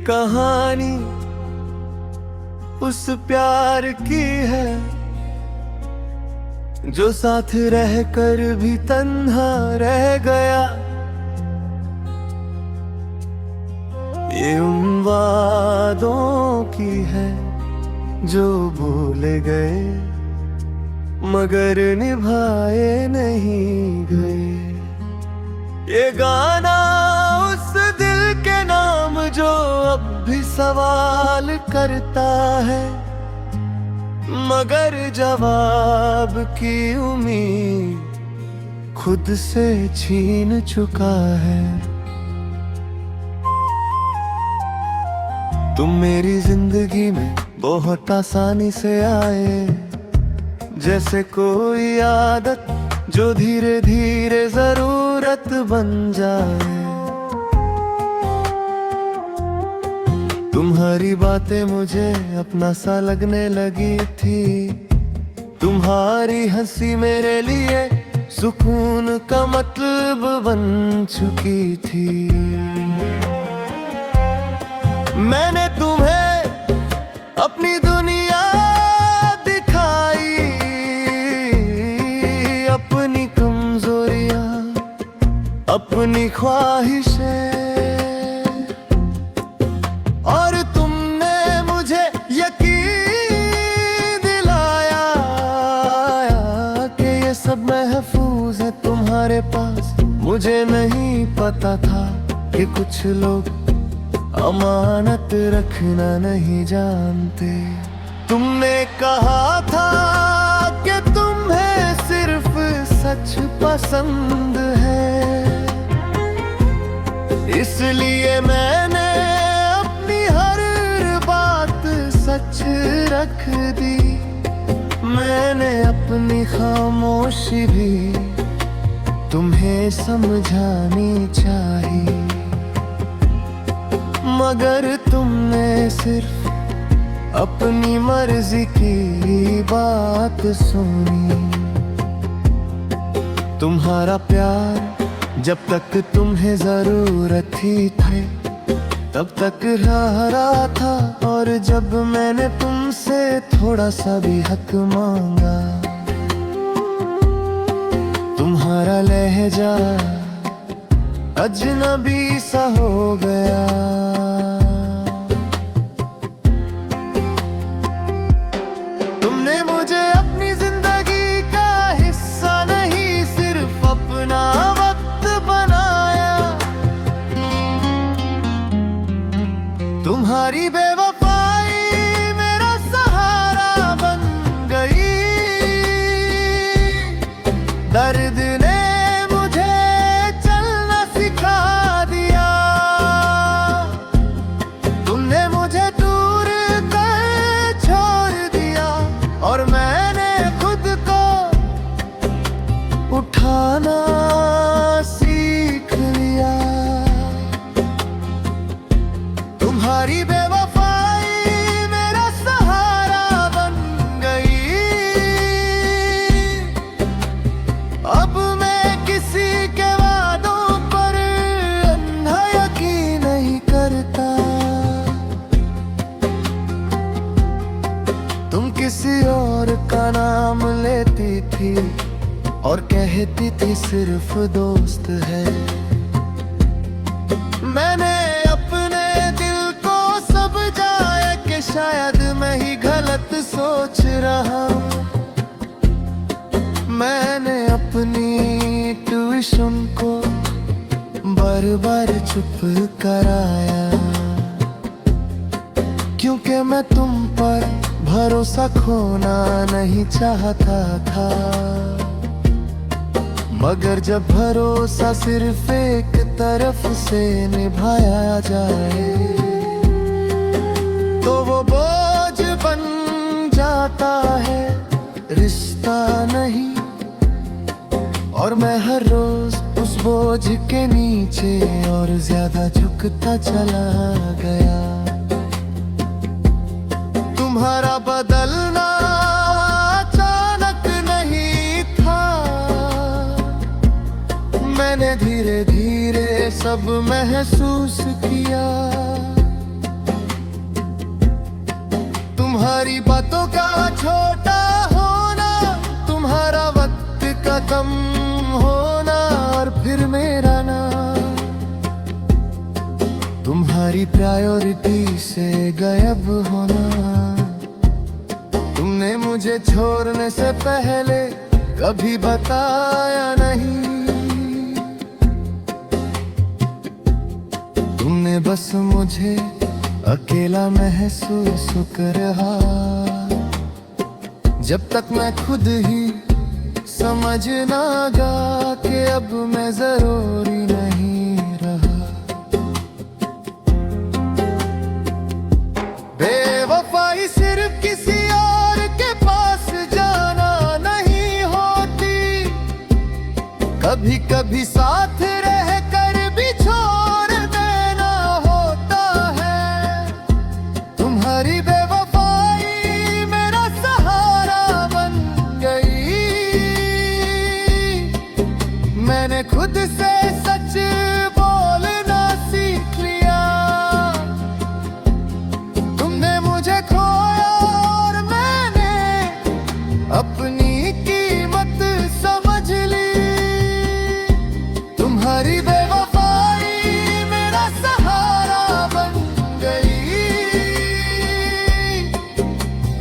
कहानी उस प्यार की है जो साथ रहकर भी तन्हा रह गया। ये उन वादों की है जो भूल गए मगर निभाए नहीं गए। ये गाना उस दिल के नाम जो अब भी सवाल करता है मगर जवाब की उम्मीद खुद से छीन चुका है। तुम मेरी जिंदगी में बहुत आसानी से आए, जैसे कोई आदत जो धीरे धीरे जरूरत बन जाए। तुम्हारी बातें मुझे अपना सा लगने लगी थी, तुम्हारी हंसी मेरे लिए सुकून का मतलब बन चुकी थी। मैंने तुम्हें अपनी दुनिया दिखाई, अपनी कमजोरियां, अपनी ख्वाहिशें, और तुमने मुझे यकीन दिलाया कि ये सब महफूज है तुम्हारे पास। मुझे नहीं पता था कि कुछ लोग अमानत रखना नहीं जानते। तुमने कहा था कि तुम्हें सिर्फ सच पसंद है, इसलिए मैंने अपनी हर बात सच रख दी। मैंने अपनी खामोशी भी तुम्हें समझानी चाहिए मगर तुमने सिर्फ अपनी मर्जी की बात सुनी। तुम्हारा प्यार जब तक तुम्हें जरूरत ही थे तब तक रहा था, और जब मैंने तुमसे थोड़ा सा भी हक मांगा तुम्हारा लहजा अजनबी सा हो गया। तुमने मुझे अपनी जिंदगी का हिस्सा नहीं सिर्फ अपना वक्त बनाया। तुम्हारी बेवफाई मेरा सहारा बन गई। दर्द ने उठाना सीख लिया। तुम्हारी बेवफाई मेरा सहारा बन गई। अब मैं किसी के वादों पर अंधा यकीन नहीं करता। तुम किसी और का नाम लेती थी और कहती थी सिर्फ दोस्त है। मैंने अपने दिल को समझाया कि शायद मैं ही गलत सोच रहा हूँ। मैंने अपनी ट्यूशन को बार बार चुप कराया क्योंकि मैं तुम पर भरोसा खोना नहीं चाहता था। मगर जब भरोसा सिर्फ एक तरफ से निभाया जाए तो वो बोझ बन जाता है, रिश्ता नहीं। और मैं हर रोज उस बोझ के नीचे और ज्यादा झुकता चला गया। तुम्हारा बदलना मैंने धीरे धीरे सब महसूस किया। छोटा होना, तुम्हारा वक्त का कम होना, और फिर मेरा ना। तुम्हारी प्रायोरिटी से गायब होना, तुमने मुझे छोड़ने से पहले कभी बताया नहीं। तुमने बस मुझे अकेला महसूस करा, जब तक मैं खुद ही समझ ना गा कि अब मैं जरूरी नहीं रहा। बेवफाई सिर्फ किसी और के पास जाना नहीं होती, कभी कभी साथ रह कर भी छोड़ देना होता है। तुम्हारी बेवफाई मेरा सहारा बन गई, मैंने खुद से सच बोलना सीख लिया। तुमने मुझे खोया और मैंने अपनी कीमत समझ ली। तुम्हारी बेवफाई मेरा सहारा बन गई,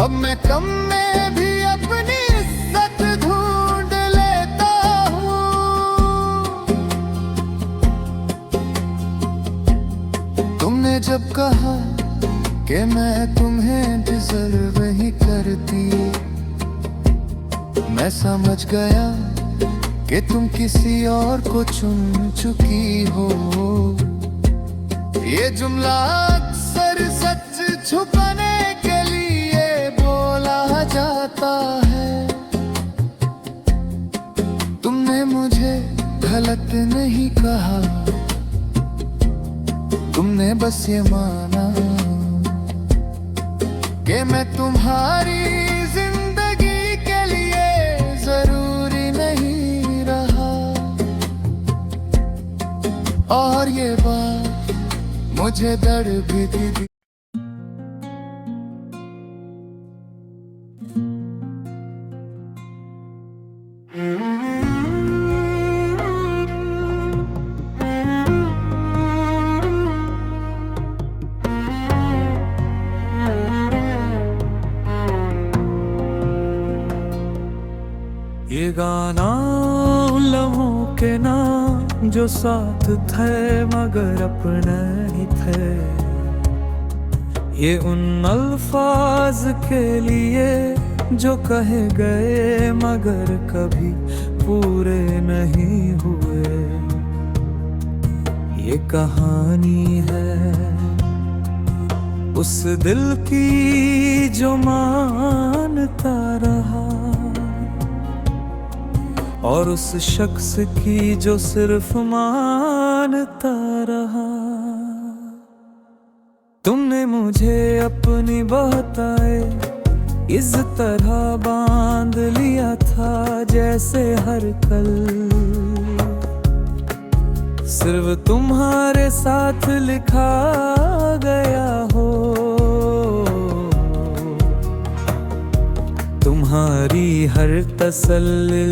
अब मैं कम में भी अपनी इज्जत ढूंढ लेता हूँ। तुमने जब कहा कि मैं तुम्हें डिजर्व ही करती, मैं समझ गया कि तुम किसी और को चुन चुकी हो। ये जुमला अक्सर सच छुपाने के लिए बोला जाता है। तुमने मुझे गलत नहीं कहा, तुमने बस ये माना कि मैं तुम्हारी जिंदगी के लिए जरूरी नहीं रहा। और ये बात मुझे दर्द भी दी। ये गाना उन लम्हों के नाम जो साथ थे मगर अपने ही थे। ये उन अल्फाज के लिए जो कहे गए मगर कभी पूरे नहीं हुए। ये कहानी है उस दिल की जो मानता रहा, और उस शख्स की जो सिर्फ मानता रहा। तुमने मुझे अपनी बातें इस तरह बांध लिया था जैसे हर कल सिर्फ तुम्हारे साथ लिखा गया हो। तुम्हारी हर तसल्ली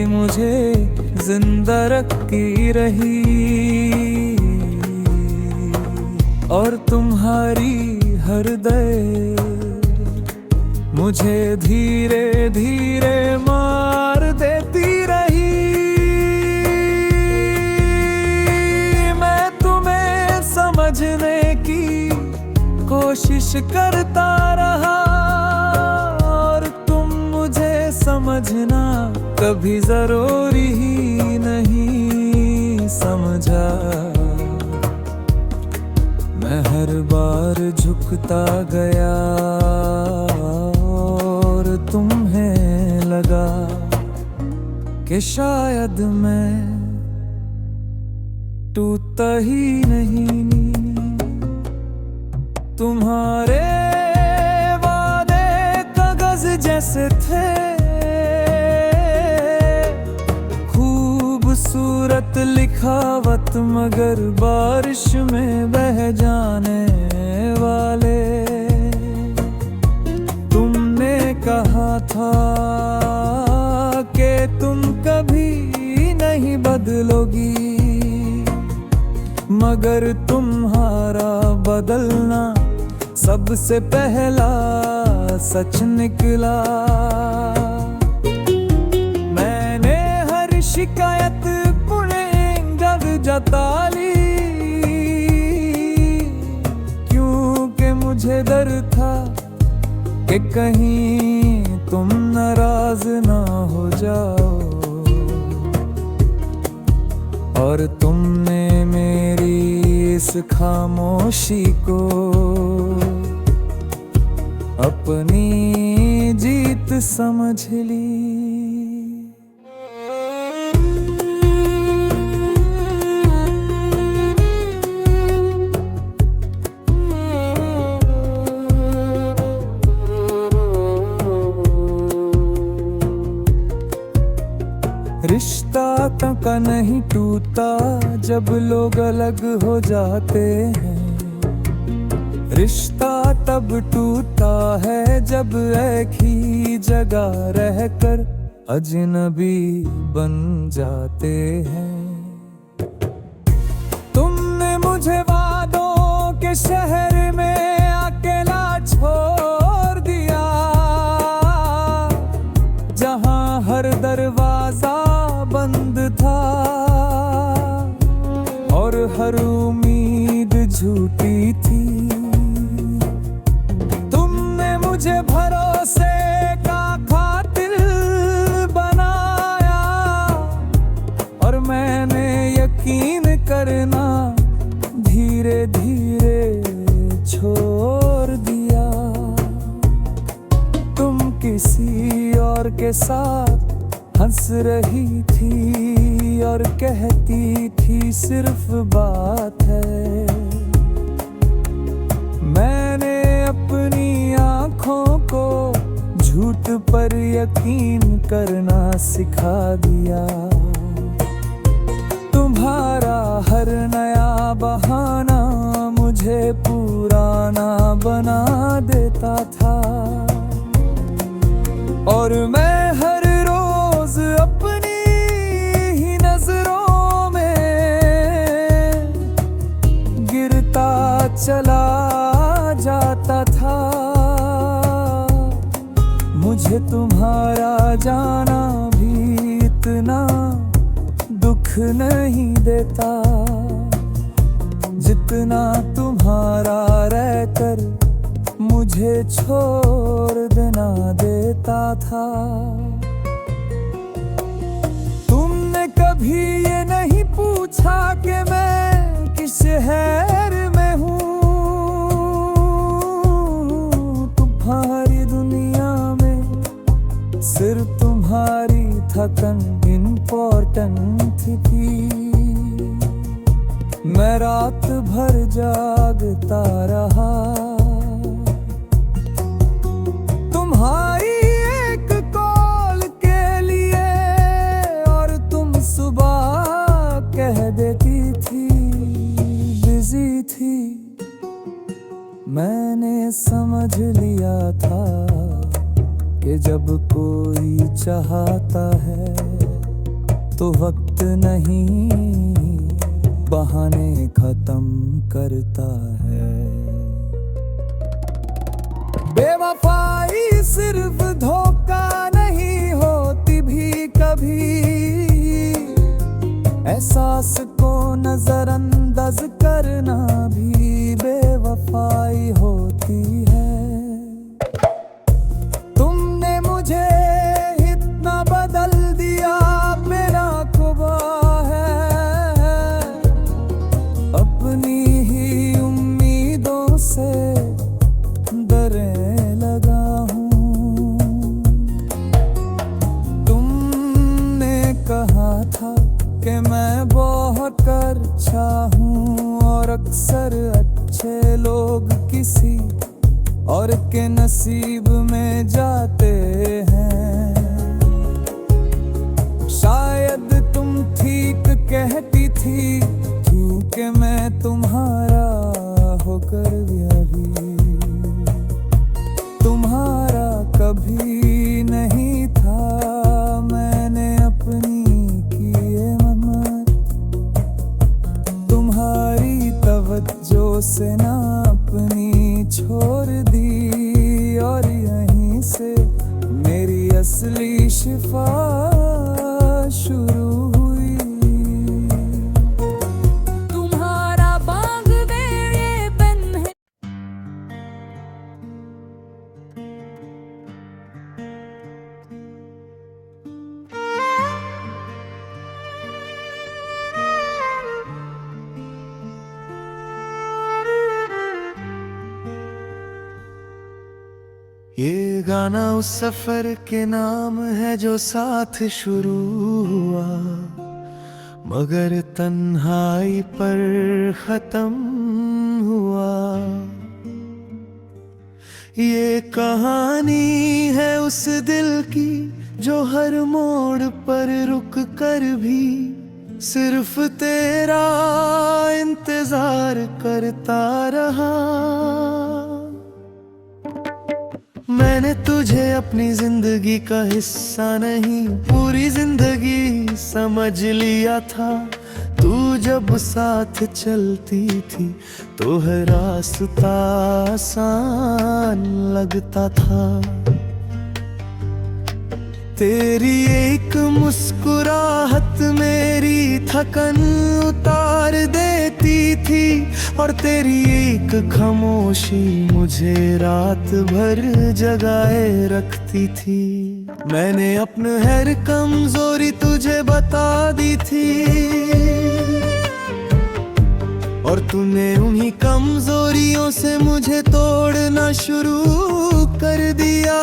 मुझे जिंदा रखती रही, और तुम्हारी हर दया मुझे धीरे धीरे मार देती रही। मैं तुम्हें समझने की कोशिश करता रहा, समझना कभी जरूरी ही नहीं समझा। मैं हर बार झुकता गया और तुम्हें लगा कि शायद मैं टूटता ही नहीं। तुम्हारे वादे कागज जैसे थे, खूबसूरत लिखावट मगर बारिश में बह जाने वाले। तुम बदलना सबसे पहला सच निकला। मैंने हर शिकायत पुणे जता ली, क्योंकि मुझे डर था कि कहीं तुम नाराज ना हो जाओ। और तुमने मेरी इस खामोशी को अपनी जीत समझ ली। रिश्ता तक नहीं टूटा जब लोग अलग हो जाते हैं। रिश्ता तब टूटा है जब एक ही जगह रहकर अजनबी बन जाते हैं। तुमने मुझे वादों के शहर में अकेला छोड़ दिया, जहां हर दरवाजा बंद था और हर उम्मीद झूठी थी। तुमने मुझे भरोसे का कातिल बनाया और मैंने यकीन करना धीरे धीरे छोड़ दिया। तुम किसी और के साथ हंस रही थी और कहती थी सिर्फ बात है। मैंने अपनी आँखों को झूठ पर यकीन करना सिखा दिया। तुम्हारा हर नया बहाना मुझे पुराना बना देता था और मैं हर रोज अपनी ही नजरों में गिरता चला जाता था। मुझे तुम्हारा जाना भी इतना दुख नहीं देता जितना तुम्हारा रहकर मुझे छोड़ देना देता था। तुमने कभी ये नहीं पूछा कि मैं किस शहर में हूँ। तुम्हारी दुनिया में सिर्फ तुम्हारी थकन इम्पोर्टेंट थी। मैं रात भर जागता रहा तुम्हारी एक कॉल के लिए और तुम सुबह कह देती थी बिजी थी। मैंने समझ लिया था कि जब कोई चाहता है तो वक्त नहीं बहाने खत्म करता है। बेवफाई सिर्फ धोखा नहीं होती भी कभी, एहसास को नजरअंदाज करना भी बेवफाई होती है। तुमने मुझे इतना बदल दिया मेरा खुदा है, अपनी ही उम्मीदों से डरने लगा हूँ। तुमने कहा था कि मैं बहुत अच्छा हूँ और अक्सर अच्छे लोग किसी और के नसीब में जाते हैं। शायद तुम ठीक कहती थी क्योंकि मैं तुम्हारा होकर भी अभी तुम्हारा कभी नहीं था। मैंने अपनी किए मन्नत तुम्हारी तवज्जो से ना अपनी छोड़ दी और यहीं से मेरी असली शिफा शुरू हुई। तुम्हारा बाग में ये बन है। ये गाना उस सफर के नाम है जो साथ शुरू हुआ, मगर तन्हाई पर खत्म हुआ। ये कहानी है उस दिल की जो हर मोड़ पर रुक कर भी सिर्फ तेरा इंतजार करता रहा। मैंने तुझे अपनी जिंदगी का हिस्सा नहीं, पूरी जिंदगी समझ लिया था। तू जब साथ चलती थी तो हर रास्ता आसान लगता था। तेरी एक मुस्कुराहट मेरी थकन उतार देती थी, और तेरी एक खामोशी मुझे रात भर जगाए रखती थी। मैंने अपनी हर कमजोरी तुझे बता दी थी, और तूने उन्हीं कमजोरियों से मुझे तोड़ना शुरू कर दिया।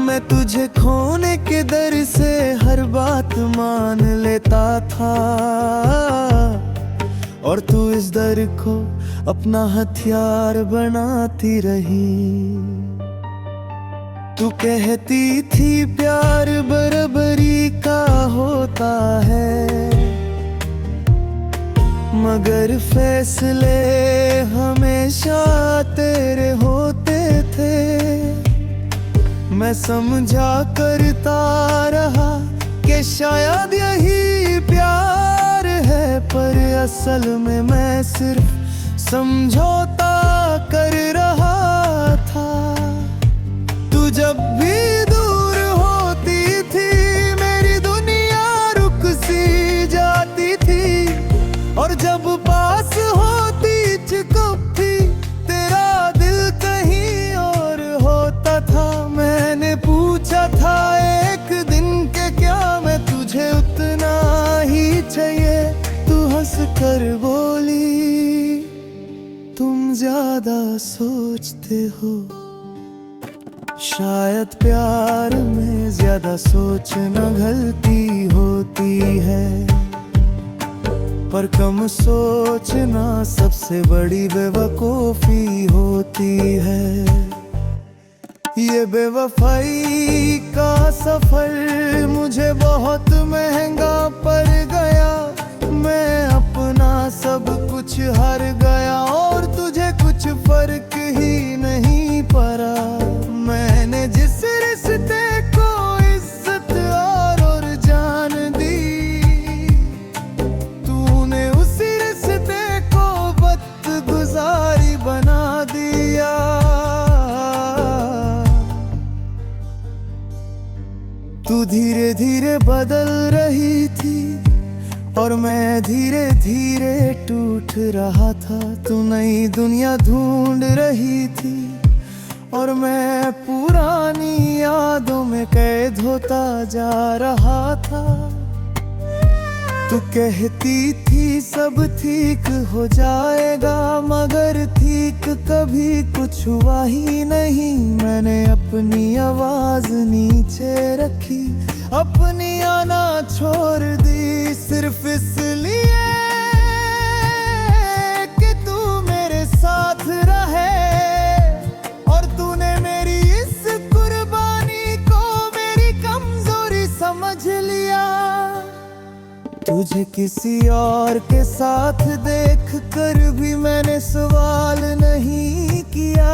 मैं तुझे खोने के डर से हर बात मान लेता था, और तू इस डर को अपना हथियार बनाती रही। तू कहती थी प्यार बराबरी का होता है, मगर फैसले हमेशा तेरे होते थे। मैं समझा करता रहा कि शायद यही प्यार है, पर असल में मैं सिर्फ समझौता कर रहा था। तू जब भी दूर होती थी मेरी दुनिया रुक सी जाती थी, और जब पास होती चुपती तेरा दिल कहीं और होता था। मैंने पूछा था एक दिन के क्या मैं तुझे उतना ही चाहिए, तू हंस कर बोली तुम ज्यादा सोचते हो। शायद प्यार में ज्यादा सोचना गलती होती है, पर कम सोचना सबसे बड़ी बेवकूफी होती है। ये बेवफाई का सफर मुझे बहुत महंगा पड़ गया। मैं अपना सब कुछ हार गया, और तुझे कुछ फर्क ही नहीं पड़ा। मैंने जिस रिश्ते को इज्जत और जान दी, तूने उसी रिश्ते को बदगुजारी बना दिया। तू धीरे धीरे बदल रही थी, और मैं धीरे धीरे टूट रहा था। तू नई दुनिया ढूंढ रही थी, और मैं पुरानी यादों में कैद होता जा रहा था। तू कहती थी सब ठीक हो जाएगा, मगर ठीक कभी कुछ हुआ ही नहीं। मैंने अपनी आवाज नीचे रखी, अपनी आना छोड़ दी, सिर्फ इसलिए कि तू मेरे साथ रहे। और तूने मेरी इस कुर्बानी को मेरी कमजोरी समझ लिया। तुझे किसी और के साथ देख कर भी मैंने सवाल नहीं किया,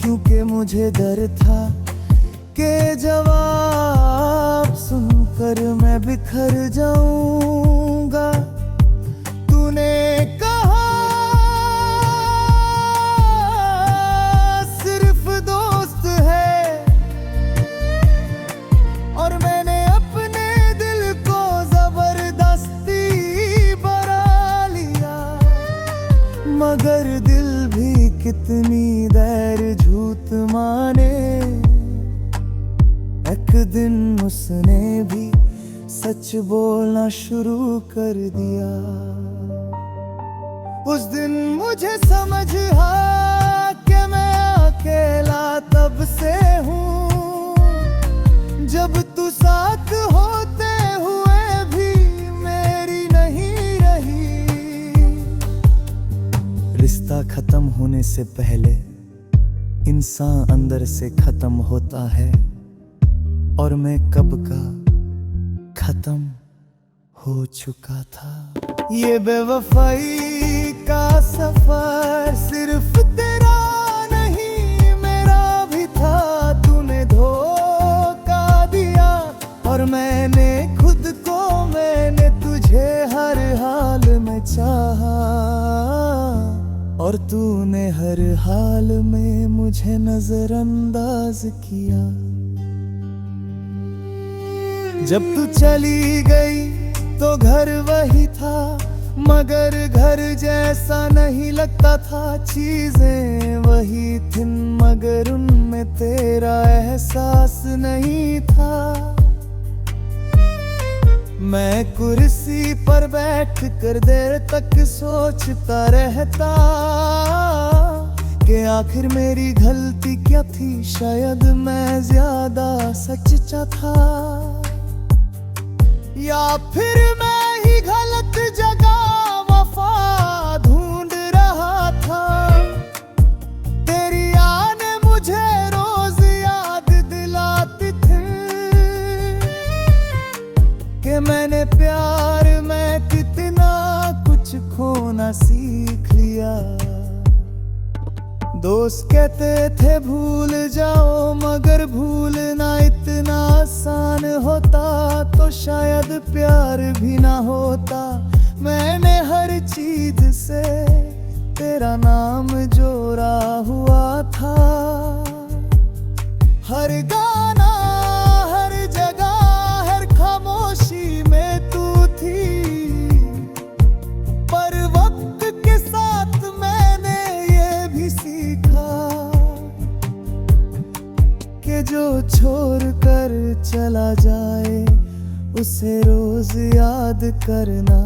क्योंकि मुझे डर था कि जवाब सुनकर मैं बिखर जाऊंगा। तूने कहा मगर दिल भी कितनी देर झूठ माने। एक दिन उसने भी सच बोलना शुरू कर दिया। उस दिन मुझे समझ आया कि मैं अकेला तब से हूँ, जब तू साथ होते हुए भी मेरी नहीं रही। रिश्ता खत्म होने से पहले इंसान अंदर से खत्म होता है, और मैं कब का खत्म हो चुका था। ये बेवफाई का सफर सिर्फ तेरा नहीं मेरा भी था। तूने धोखा दिया और मैंने खुद को, मैंने तुझे हर हाल में चाहा, और तूने हर हाल में मुझे नजरअंदाज किया। जब तू चली गई तो घर वही था, मगर घर जैसा नहीं लगता था। चीजें वही थी मगर उनमें तेरा एहसास नहीं था। मैं कुर्सी पर बैठ कर देर तक सोचता रहता कि आखिर मेरी गलती क्या थी। शायद मैं ज्यादा सच्चा था, या फिर मैं ही गलत जगह वफा ढूंढ रहा था। तेरी आने मुझे रोज याद दिलाती थी कि मैंने प्यार में कितना कुछ खोना सीख लिया। दोस्त कहते थे भूल जाओ, मगर भूलना इतना आसान होता तो शायद प्यार भी ना होता। मैंने हर चीज से तेरा नाम जोड़ा हुआ था। हर गाना, हर जगह, हर खामोशी में तू थी। पर वक्त के साथ मैंने ये भी सीखा कि जो छोड़ कर चला जाए उसे रोज याद करना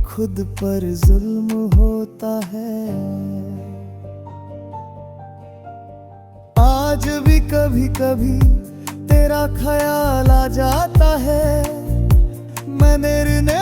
खुद पर जुल्म होता है। आज भी कभी कभी तेरा ख्याल आ जाता है। मैं निर्णय